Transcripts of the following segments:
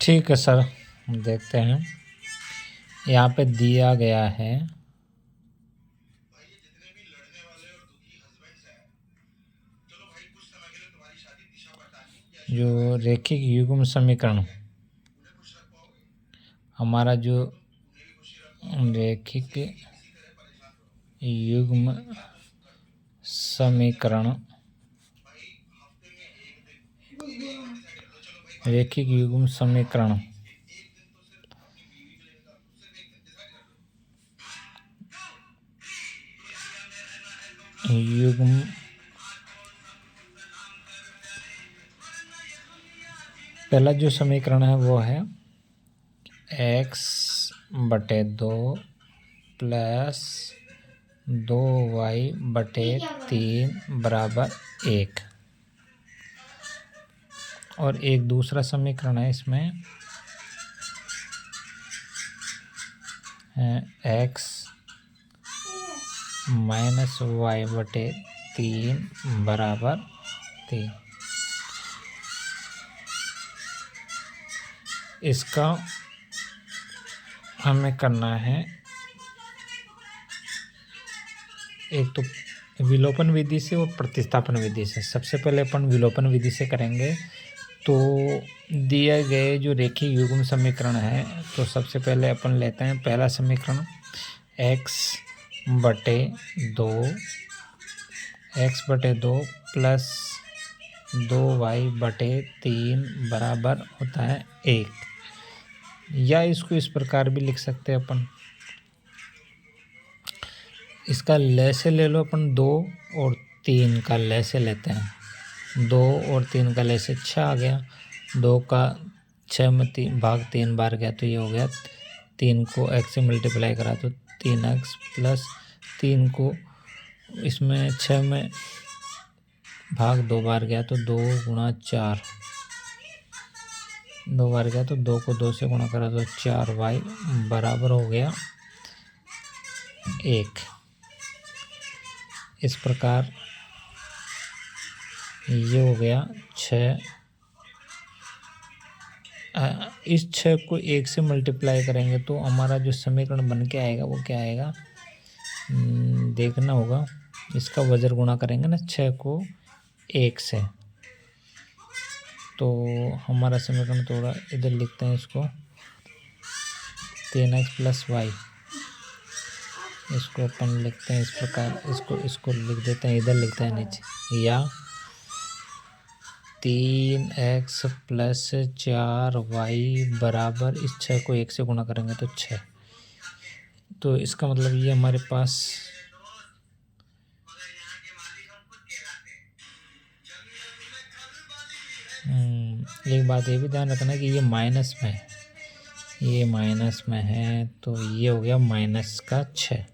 ठीक है सर, देखते हैं। यहाँ पे दिया गया है जो रैखिक युग्म समीकरण, हमारा जो रैखिक युग्म समीकरण, रैखिक युग्म समीकरण युग्म पहला जो समीकरण है वो है x/2 प्लस 2y/3 बराबर 1। और एक दूसरा समीकरण है इसमें x माइनस y/3 बराबर 3। इसका हमें करना है, एक तो विलोपन विधि से और प्रतिस्थापन विधि से। सबसे पहले अपन विलोपन विधि से करेंगे। तो दिए गए जो रेखीय युग्म समीकरण है, तो सबसे पहले अपन लेते हैं पहला समीकरण x/2 प्लस 2y/3 बराबर होता है 1। या इसको इस प्रकार भी लिख सकते हैं अपन, इसका लैसे ले लो अपन 2 और 3 का लैसे लेते हैं। 2 और 3 का लैसे 6 आ गया। 2 का 6 में 3 बार गया तो ये हो गया। 3 को x से मल्टीप्लाई करा तो 3x प्लस 3 को इसमें 6 में भाग 2 बार गया तो 2 गुणा 4, 2 बार गया तो 2 को 2 से गुणा करा तो 4y बराबर हो गया 1। इस प्रकार ये हो गया 6। इस 6 को 1 से मल्टीप्लाई करेंगे तो हमारा जो समीकरण बन के आएगा वो क्या आएगा, देखना होगा। इसका वज्र गुणा करेंगे ना 6 को 1 से, तो हमारा समीकरण थोड़ा इधर लिखते हैं इसको 3x प्लस y। इसको अपन लिखते हैं इस प्रकार, इसको लिख देते हैं, इधर लिखते हैं नीचे, या 3x प्लस 4y बराबर इस 6 को 1 से गुणा करेंगे तो 6। तो इसका मतलब ये हमारे पास एक बात ये भी ध्यान रखना कि ये माइनस में है, ये माइनस में है, तो ये हो गया माइनस का 6।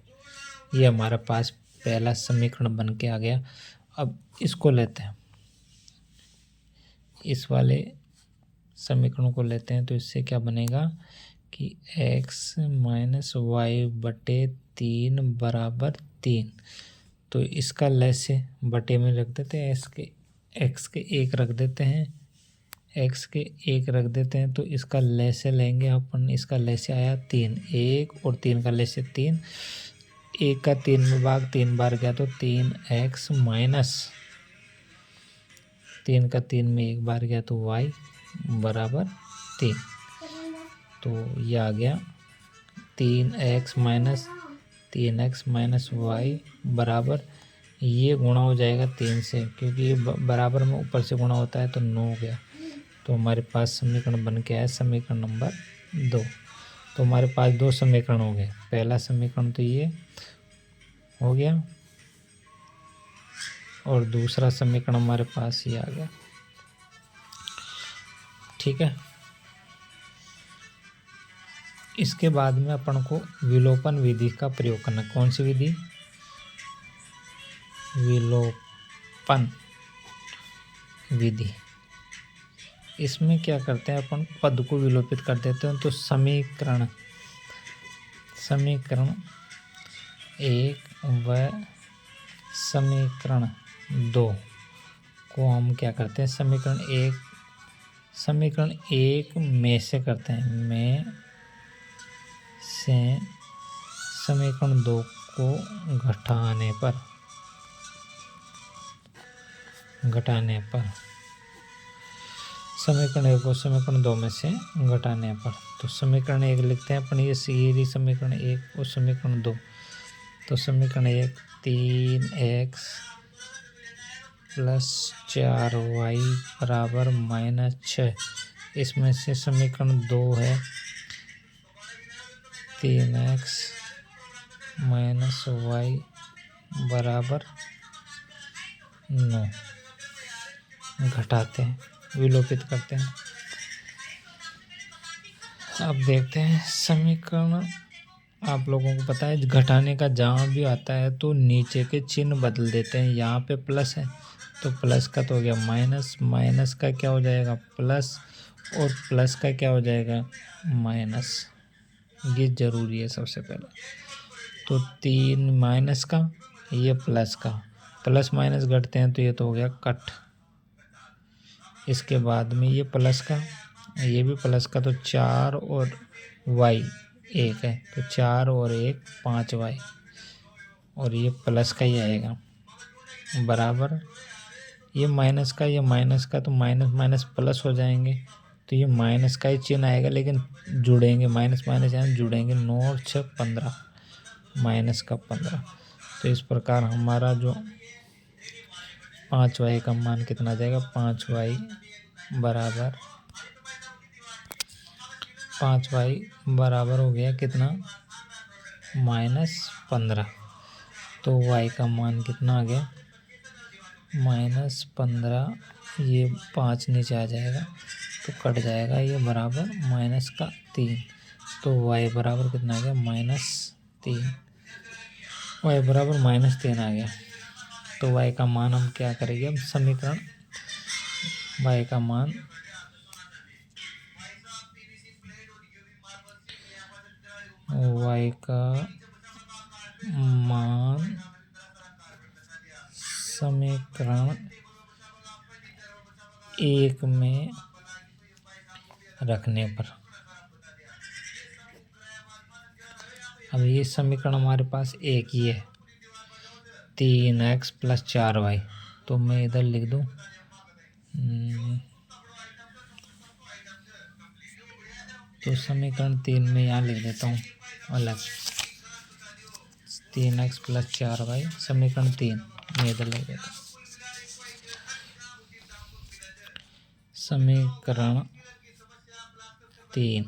ये हमारे पास पहला समीकरण बन के आ गया। अब इसको लेते हैं, इस वाले समीकरण को लेते हैं, तो इससे क्या बनेगा कि x माइनस y/3 बराबर 3। तो इसका लैसे बटे में रख देते हैं, x के 1 रख देते हैं, x के 1 रख देते हैं। तो इसका लैसे लेंगे अपन, इसका लैसे आया 3, 1 और 3 का लैसे 3, 1 का 3 में भाग 3 बार गया तो 3x माइनस 3 का 3 में 1 बार गया तो y बराबर 3। तो ये आ गया 3x माइनस y बराबर, ये गुणा हो जाएगा 3 से, क्योंकि ये बराबर में ऊपर से गुणा होता है तो 9 हो गया। तो हमारे पास समीकरण बन के आया समीकरण नंबर 2। तो हमारे पास 2 समीकरण हो गए। पहला समीकरण तो ये हो गया और दूसरा समीकरण हमारे पास ये आ गया। ठीक है, इसके बाद में अपन को विलोपन विधि का प्रयोग करना। कौन सी विधि? विलोपन विधि। इसमें क्या करते हैं अपन, पद को विलोपित कर देते हैं। तो समीकरण 1 व समीकरण 2 को हम क्या करते हैं, समीकरण 1 समीकरण 1 में से करते हैं, में से समीकरण 2 को घटाने पर समीकरण 1 को समीकरण 2 में से घटाने पर, तो समीकरण 1 लिखते हैं अपन, ये सीधी समीकरण 1 और समीकरण 2। तो समीकरण 1 3x प्लस 4y बराबर -6, इसमें से समीकरण 2 है 3x माइनस y बराबर 9। घटाते हैं, विलोपित करते हैं। अब देखते हैं समीकरण, आप लोगों को पता है घटाने का जहाँ भी आता है तो नीचे के चिन्ह बदल देते हैं। यहाँ पे प्लस है तो प्लस का तो हो गया माइनस, माइनस का क्या हो जाएगा प्लस, और प्लस का क्या हो जाएगा माइनस। ये जरूरी है सबसे पहले। तो 3 माइनस का, ये प्लस का, प्लस माइनस घटते हैं तो ये तो हो गया कट। इसके बाद में ये प्लस का, ये भी प्लस का, तो 4 और y 1 है, तो 4 और 1 5y, और ये प्लस का ही आएगा बराबर, ये माइनस का, ये माइनस का, तो माइनस माइनस प्लस हो जाएंगे, तो ये माइनस का ही चिन्ह आएगा लेकिन जुड़ेंगे, माइनस माइनस यहाँ जुड़ेंगे। 9 और 6 15, माइनस का 15। तो इस प्रकार हमारा जो 5y का मान कितना आ जाएगा, 5y बराबर हो गया कितना -15। तो y का मान कितना आ गया -15। ये 5 नीचे आ जाएगा तो कट जाएगा, ये बराबर -3। तो y बराबर कितना आ गया -3, y बराबर -3 आ गया। तो y का मान हम क्या करेंगे, अब समीकरण y का मान समीकरण 1 में रखने पर, अब ये समीकरण हमारे पास एक ही है 3x प्लस 4y, तो मैं इधर लिख दूँ तो समीकरण 3 में यहाँ लिख देता हूँ अलग, 3x प्लस 4y समीकरण 3 में इधर लिख देता हूँ। समीकरण 3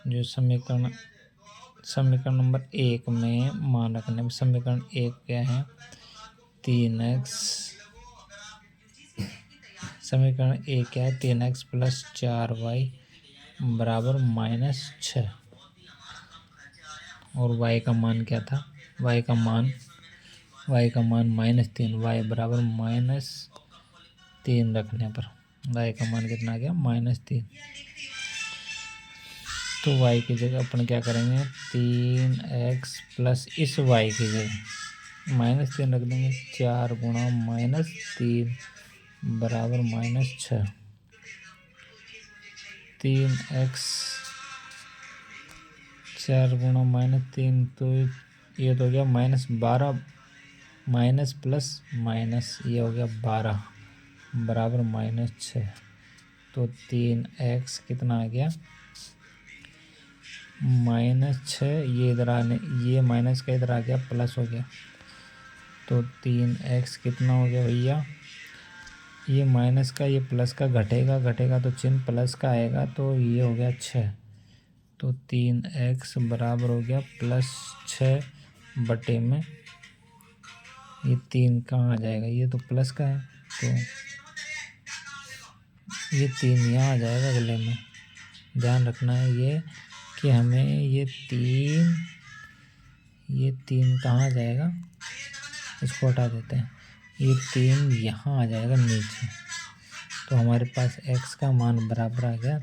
जो समीकरण नंबर 1 में मान रखने में, समीकरण 1 क्या है 3x, समीकरण 1 क्या है 3x प्लस 4y बराबर -6, और y का मान क्या था, y का मान -3, y बराबर -3 रखने पर y का मान कितना आ गया -3। तो y की जगह अपन क्या करेंगे 3x प्लस इस y की जगह -3 रख देंगे, 4 गुणा -3 बराबर -6। 3x 4 गुणा -3, तो ये तो हो गया -12, माइनस प्लस माइनस ये हो गया 12 बराबर -6। तो 3x कितना आ गया -6, ये इधर आने, ये माइनस का इधर आ गया प्लस हो गया, तो 3x कितना हो गया भैया, ये माइनस का ये प्लस का घटेगा तो चिन्ह प्लस का आएगा, तो ये हो गया 6। तो 3x बराबर हो गया +6 बटे में, ये 3 कहाँ आ जाएगा, ये तो प्लस का है तो ये 3 यहाँ आ जाएगा अगले में। ध्यान रखना है ये कि हमें ये 3 कहाँ आ जाएगा, इसको हटा देते हैं, ये 3 यहाँ आ जाएगा नीचे। तो हमारे पास x का मान बराबर आ गया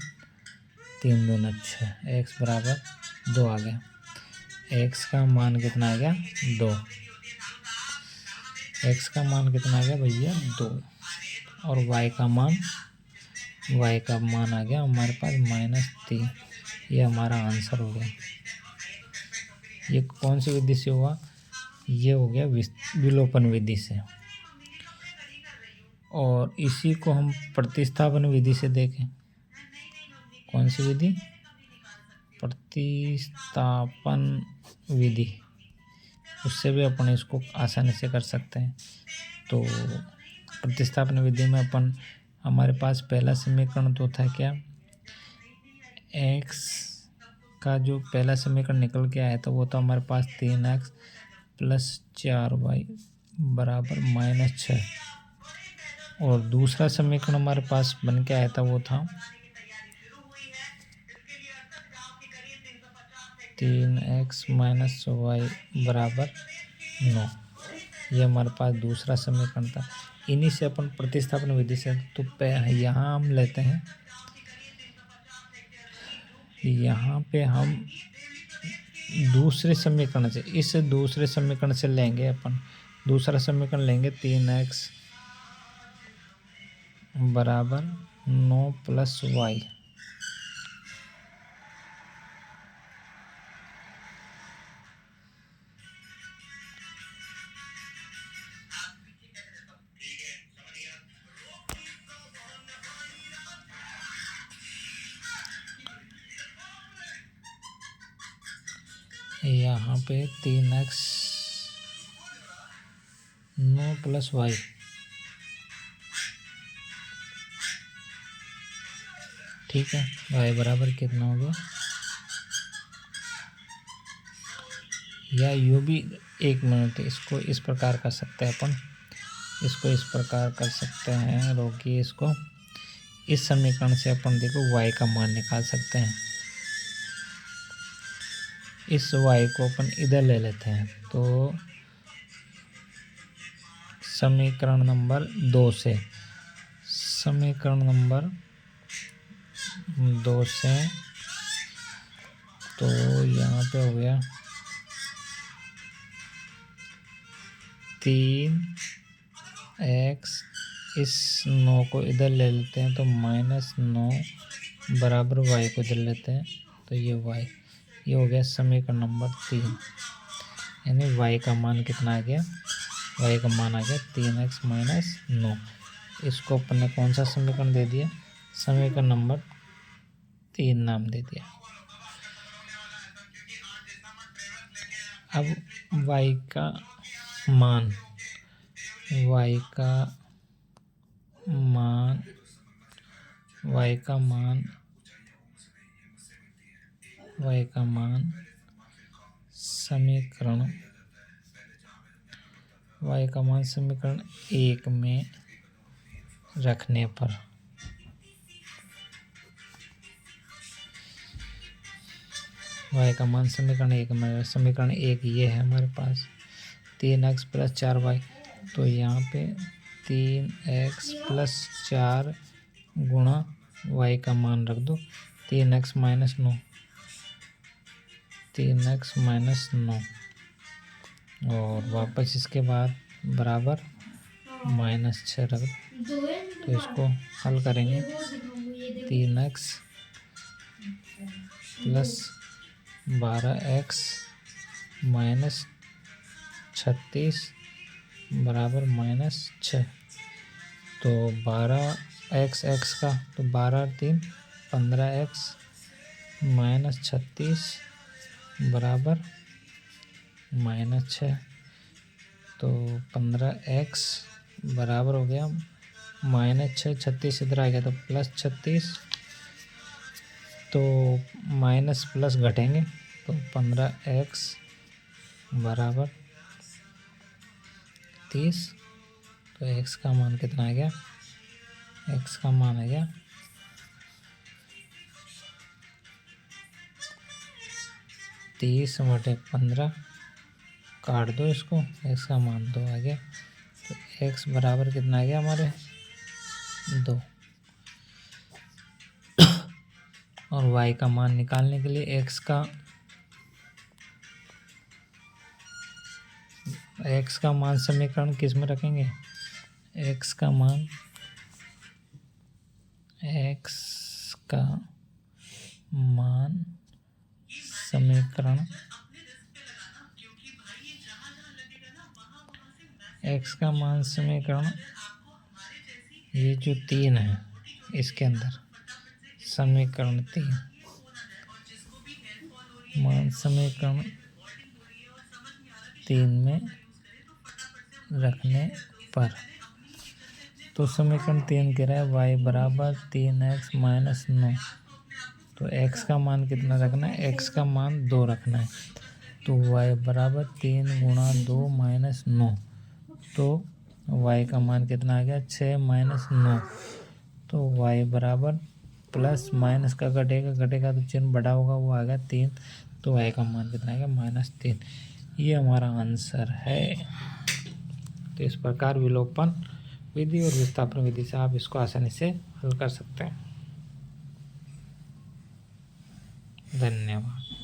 3 दूना 6, x बराबर 2 आ गया। x का मान कितना आ गया 2, x का मान कितना आ गया भैया 2, और y का मान y का मान आ गया हमारे पास -3। ये हमारा आंसर हो गया। ये कौन सी विधि से हुआ? ये हो गया विलोपन विधि से। और इसी को हम प्रतिस्थापन विधि से देखें। कौन सी विधि? प्रतिस्थापन विधि। उससे भी अपन इसको आसानी से कर सकते हैं। तो प्रतिस्थापन विधि में अपन हमारे पास पहला समीकरण तो था क्या? x का जो पहला समीकरण निकल के आया था वो था हमारे पास 3x + 4y बराबर -6। और दूसरा समीकरण हमारे पास बन के आया था वो था 3x - y बराबर 9। ये हमारे पास दूसरा समीकरण था। इन्हीं से अपन प्रतिस्थापन विधि से तो यहाँ हम लेते हैं, यहाँ पे हम दूसरे समीकरण से, इस दूसरे समीकरण से लेंगे अपन। दूसरा समीकरण लेंगे 3x बराबर 9 + y। यहाँ पे 3x 9 + y ठीक है। y बराबर कितना हो गया? या यूँ भी 1 मिनट इसको इस प्रकार कर सकते हैं अपन। इसको इस प्रकार कर सकते हैं, रोकिए इसको। इस समीकरण से अपन देखो y का मान निकाल सकते हैं। इस y को अपन इधर ले लेते हैं। तो समीकरण नंबर 2 से, समीकरण नंबर 2 से तो यहाँ पे हो गया 3x, इस 9 को इधर ले लेते हैं तो -9 बराबर y को इधर लेते हैं तो ये y, ये हो गया समीकरण नंबर 3। यानी y का मान कितना आ गया? y का मान आ गया 3x - 9। इसको अपन ने कौन सा समीकरण दे दिया? समीकरण नंबर 3 नाम दे दिया। अब y का मान, y का मान, y का मान, y का मान समीकरण, y का मान समीकरण 1 में रखने पर y का मान समीकरण 1 में, समीकरण 1 ये है हमारे पास 3x + 4y। तो यहाँ पे 3x + 4 गुणा y का मान रख दो 3x - 9, 3x - 9 और वापस इसके बाद बराबर -6 रख दो। तो इसको हल करेंगे 3x + 12x - 36 बराबर -6। तो 12x का तो 12 × 3 15x - 36 बराबर -6। तो 15x बराबर हो गया -6, 36 इधर आ गया तो +36। तो माइनस प्लस घटेंगे तो 15x बराबर 30। तो x का मान कितना आ गया? x का मान आ गया 30/15। काट दो इसको, x का मान 2 आ गया। तो x बराबर कितना आ गया हमारे 2। और y का मान निकालने के लिए x का मान समीकरण किस में रखेंगे? x का मान x का मान समीकरण ये जो 3 है इसके अंदर समीकरण 3 मान समीकरण 3 में रखने पर, तो समीकरण 3 कह रहा है y बराबर 3x माइनस 9। तो x का मान कितना रखना है, x का मान 2 रखना है। तो y बराबर 3 गुणा 2 माइनस 9, तो y का मान कितना आ गया 6 माइनस 9। तो y बराबर प्लस माइनस का घटेगा तो चिन्ह बड़ा होगा, वो आ गया 3। तो y का मान कितना आएगा -3। ये हमारा आंसर है। तो इस प्रकार विलोपन विधि और विस्थापन विधि से आप इसको आसानी से हल कर सकते हैं। धन्यवाद।